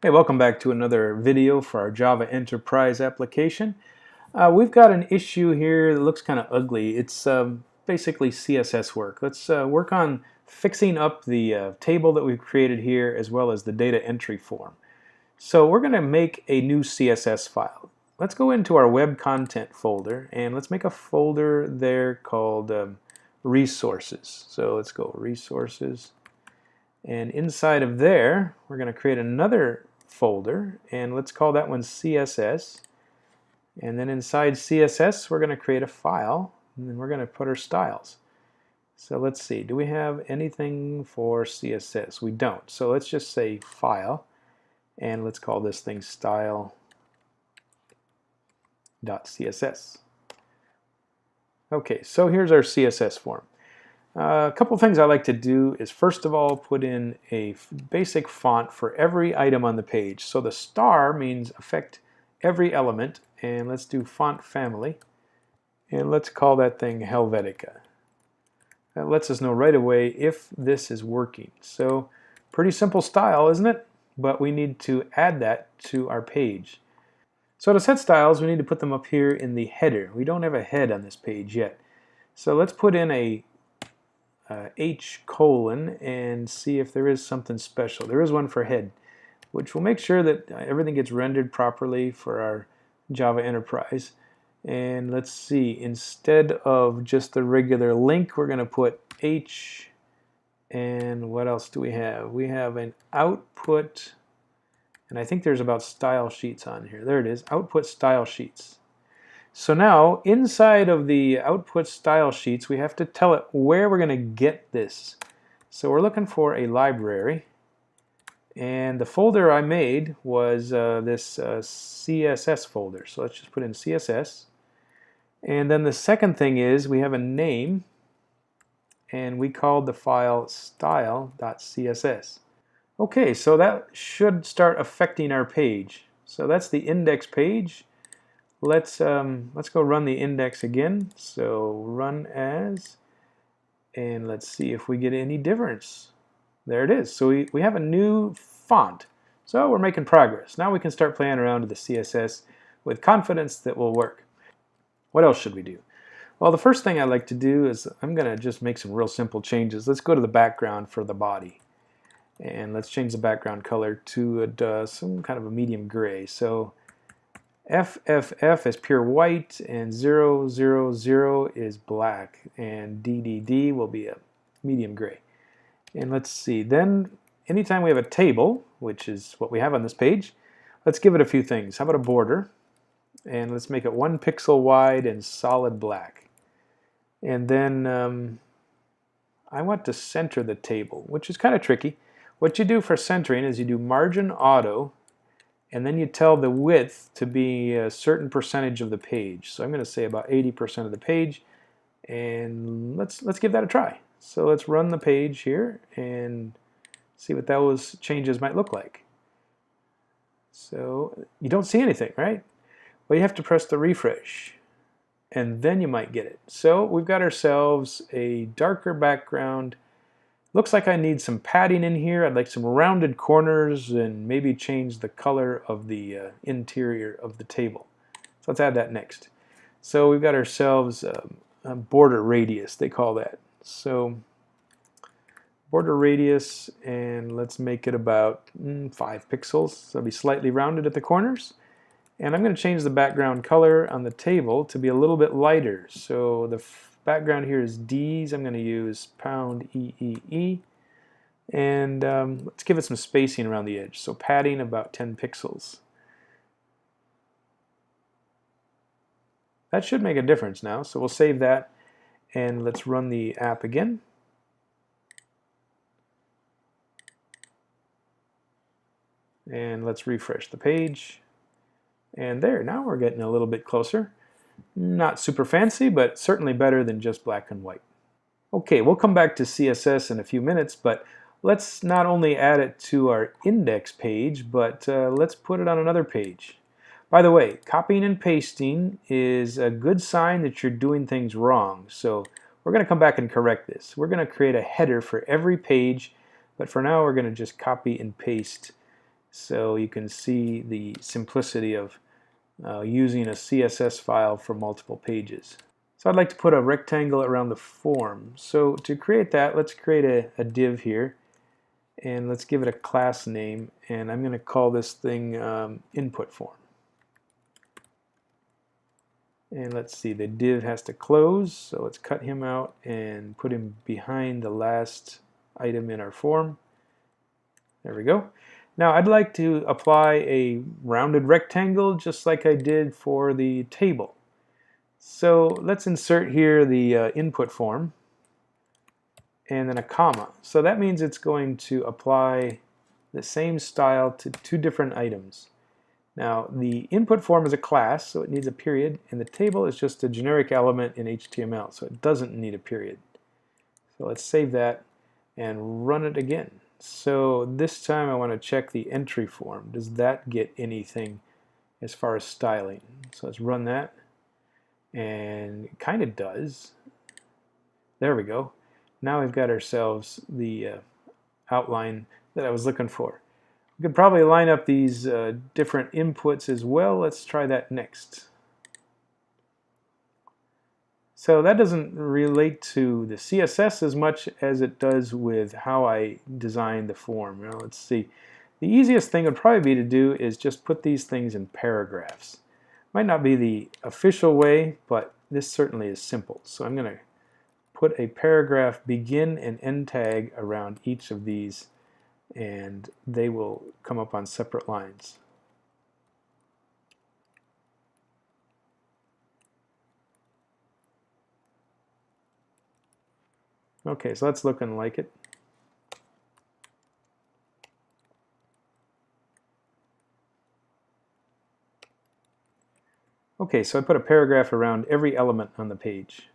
Hey, welcome back to another video for our Java Enterprise application. We've got an issue here that looks kind of ugly. It's basically CSS work. Let's work on fixing up the table that we've created here as well as the data entry form. So we're going to make a new CSS file. Let's go into our web content folder and let's make a folder there called resources. So let's go resources. And inside of there, we're going to create another folder, and let's call that one CSS. And then inside CSS, we're going to create a file, and then we're going to put our styles. So let's see, do we have anything for CSS? We don't. So let's just say file, and let's call this thing style.css. Okay, so here's our CSS form. A couple things I like to do is first of all put in a basic font for every item on the page. So the star means affect every element, and let's do font family, and let's call that thing Helvetica. That lets us know right away if this is working. So pretty simple style, isn't it? But we need to add that to our page. So to set styles, we need to put them up here in the header. We don't have a head on this page yet. So let's put in a H colon and see if there is something special. There is one for head, which will make sure that everything gets rendered properly for our Java Enterprise. And let's see, instead of just the regular link, we're going to put H, and what else do we have? We have an output, and I think there's about style sheets on here. There it is, output style sheets. So now, inside of the output style sheets, we have to tell it where we're going to get this. So we're looking for a library, and the folder I made was this CSS folder. So let's just put in CSS. And then the second thing is we have a name, and we called the file style.css. Okay, so that should start affecting our page. So that's the index page. Let's go run the index again. So run as, and let's see if we get any difference. There it is. So we have a new font. So we're making progress. Now we can start playing around with the CSS with confidence that will work. What else should we do? Well, the first thing I like to do is I'm going to just make some real simple changes. Let's go to the background for the body. And let's change the background color to some kind of a medium gray. So FFF is pure white, and 000 is black, and DDD will be a medium gray. And let's see, then anytime we have a table, which is what we have on this page, let's give it a few things. How about a border? And let's make it 1 pixel wide and solid black. And then I want to center the table, which is kind of tricky. What you do for centering is you do margin auto, and then you tell the width to be a certain percentage of the page. So I'm going to say about 80% of the page, and let's give that a try. So let's run the page here and see what those changes might look like. So you don't see anything, right? Well, you have to press the refresh, and then you might get it. So we've got ourselves a darker background. Looks like I need some padding in here. I'd like some rounded corners and maybe change the color of the interior of the table. So let's add that next. So we've got ourselves a border radius, they call that. So border radius, and let's make it about 5 pixels. So it'll be slightly rounded at the corners. And I'm going to change the background color on the table to be a little bit lighter. So the background here is D's. I'm going to use £EEE. And let's give it some spacing around the edge. So padding about 10 pixels. That should make a difference now. So we'll save that, and let's run the app again. And let's refresh the page. And there, now we're getting a little bit closer. Not super fancy, but certainly better than just black and white. Okay, we'll come back to CSS in a few minutes, but let's not only add it to our index page, but let's put it on another page. By the way, copying and pasting is a good sign that you're doing things wrong. So we're going to come back and correct this. We're going to create a header for every page, but for now we're going to just copy and paste So you can see the simplicity of using a CSS file for multiple pages. So I'd like to put a rectangle around the form. So to create that, let's create a div here, and let's give it a class name, and I'm going to call this thing input form. And let's see, the div has to close, so let's cut him out and put him behind the last item in our form. There we go. Now I'd like to apply a rounded rectangle just like I did for the table. So let's insert here the input form and then a comma. So that means it's going to apply the same style to two different items. Now the input form is a class, so it needs a period, and the table is just a generic element in HTML, so it doesn't need a period. So let's save that and run it again. So this time I want to check the entry form. Does that get anything as far as styling? So let's run that, and it kind of does. There we go. Now we've got ourselves the outline that I was looking for. We could probably line up these different inputs as well. Let's try that next. So that doesn't relate to the CSS as much as it does with how I designed the form. Now let's see. The easiest thing would probably be to do is just put these things in paragraphs. Might not be the official way, but this certainly is simple. So I'm going to put a paragraph begin and end tag around each of these, and they will come up on separate lines. Okay, so that's looking like it. Okay, so I put a paragraph around every element on the page.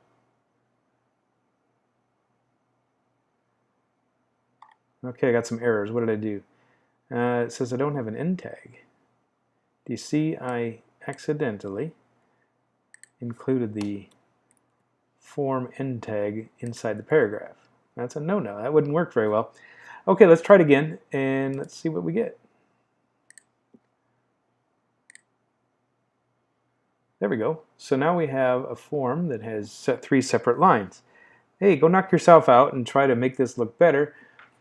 Okay, I got some errors. What did I do? It says I don't have an end tag. Do you see I accidentally included the form end tag inside the paragraph? That's a no-no. That wouldn't work very well. Okay, let's try it again, and let's see what we get. There we go. So now we have a form that has three separate lines. Hey, go knock yourself out and try to make this look better,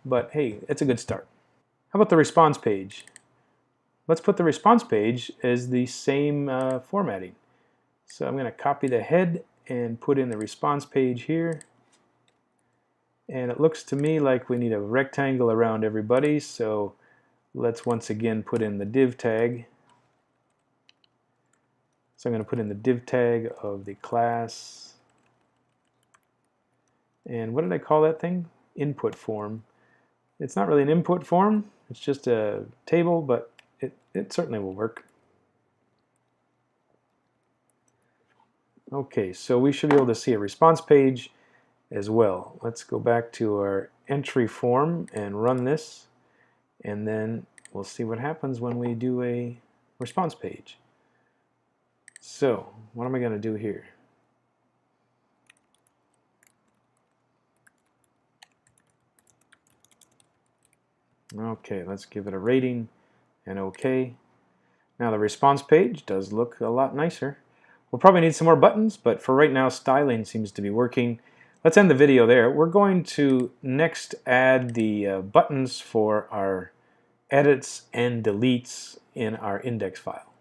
but hey, it's a good start. How about the response page? Let's put the response page as the same formatting. So I'm going to copy the head and put in the response page here. And it looks to me like we need a rectangle around everybody, so let's once again put in the div tag. So I'm going to put in the div tag of the class. And what did I call that thing? Input form. It's not really an input form, it's just a table, but it certainly will work. Okay, so we should be able to see a response page as well. Let's go back to our entry form and run this, and then we'll see what happens when we do a response page. So, what am I going to do here? Okay, let's give it a rating and OK. Now the response page does look a lot nicer. We'll probably need some more buttons, but for right now styling seems to be working. Let's end the video there. We're going to next add the buttons for our edits and deletes in our index file.